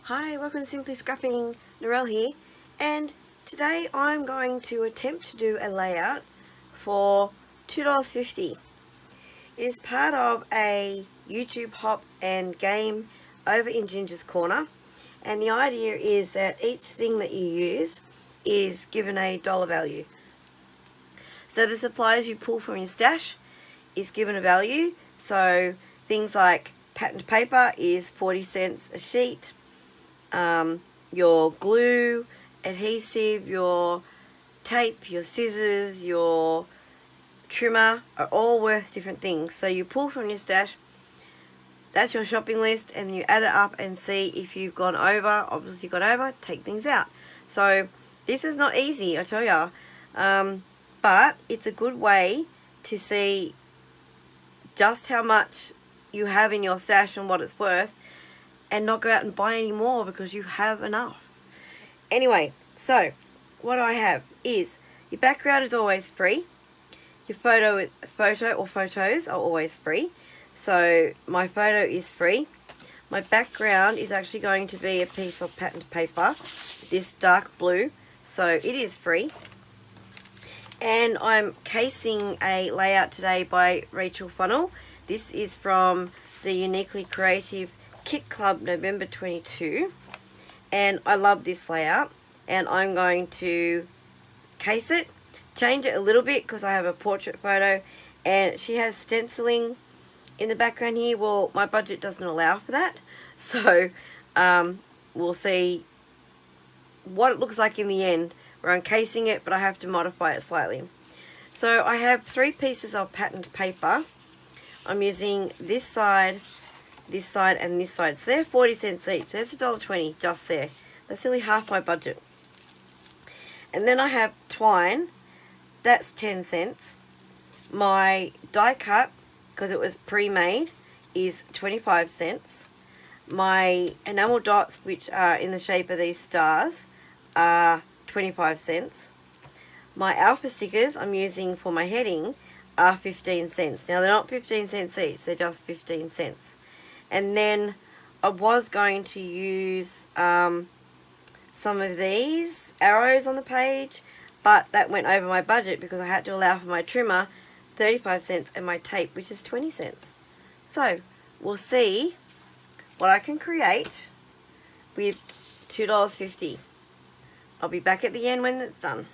Hi, welcome to Simply Scrapping. Narelle here, and today I'm going to attempt to do a layout for $2.50. It is part of a YouTube hop and game over in Ginger's Corner, and the idea is that each thing that you use is given a dollar value. So the supplies you pull from your stash is given a value, so things like patterned paper is 40 cents a sheet. Your glue, adhesive, your tape, your scissors, your trimmer are all worth different things. So you pull from your stash, that's your shopping list, and you add it up and see if you've gone over. Obviously you've gone over, take things out. So this is not easy, I tell ya, but it's a good way to see just how much you have in your stash and what it's worth, and not go out and buy any more because you have enough. Anyway, so what I have is your background is always free. Your photo or photos are always free. So my photo is free. My background is actually going to be a piece of patterned paper, this dark blue, so it is free. And I'm casing a layout today by Rachel Funnel. This is from the Uniquely Creative Kit Club November 22, and I love this layout, and I'm going to case it, change it a little bit because I have a portrait photo, and she has stenciling in the background here. Well, my budget doesn't allow for that, so we'll see what it looks like in the end where I'm casing it, but I have to modify it slightly. So I have 3 pieces of patterned paper. I'm using this side, and this side. So they're 40 cents each. So that's $1.20 just there. That's nearly half my budget. And then I have twine. That's 10 cents. My die cut, because it was pre-made, is 25 cents. My enamel dots, which are in the shape of these stars, are 25 cents. My alpha stickers I'm using for my heading are 15 cents. Now they're not 15 cents each, they're just 15 cents. And then I was going to use some of these arrows on the page, but that went over my budget because I had to allow for my trimmer 35 cents and my tape, which is 20 cents. So we'll see what I can create with $2.50. I'll be back at the end when it's done.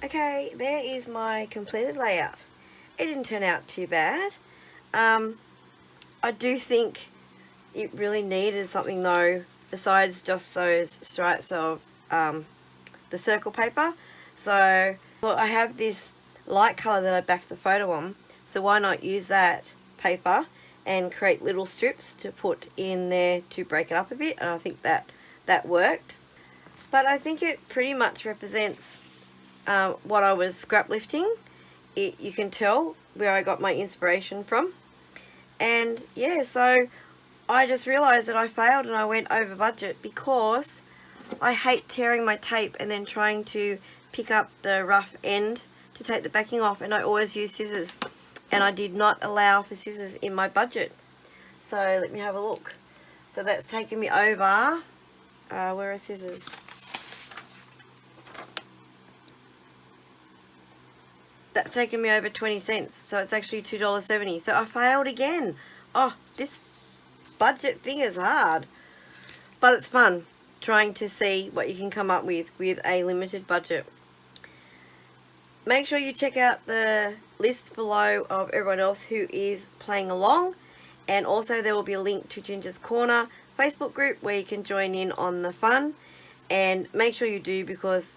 Okay, there is my completed layout. It didn't turn out too bad. I do think it really needed something though, besides just those stripes of the circle paper. So I have this light colour that I backed the photo on, so why not use that paper and create little strips to put in there to break it up a bit, and I think that worked. But I think it pretty much represents what I was scrap lifting. You can tell where I got my inspiration from. And yeah, so I just realised that I failed and I went over budget because I hate tearing my tape and then trying to pick up the rough end to take the backing off, and I always use scissors, and I did not allow for scissors in my budget. So let me have a look. So that's taken me over, where are scissors? That's taken me over 20 cents, so it's actually $2.70. So I failed again. Oh, this budget thing is hard, but it's fun trying to see what you can come up with a limited budget. Make sure you check out the list below of everyone else who is playing along, and also there will be a link to Ginger's Corner Facebook group where you can join in on the fun, and make sure you do, because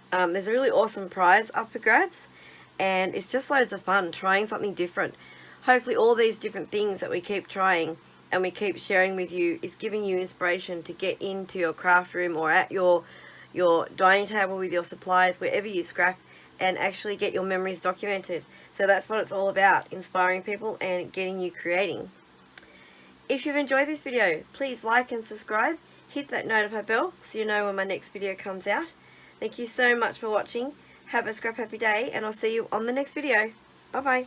there's a really awesome prize up for grabs, and it's just loads of fun trying something different. Hopefully all these different things that we keep trying and we keep sharing with you is giving you inspiration to get into your craft room or at your dining table with your supplies, wherever you scrap, and actually get your memories documented. So that's what it's all about, inspiring people and getting you creating. If you've enjoyed this video, please like and subscribe, hit that notify bell so you know when my next video comes out. Thank you so much for watching. Have a scrap happy day, and I'll see you on the next video. Bye bye.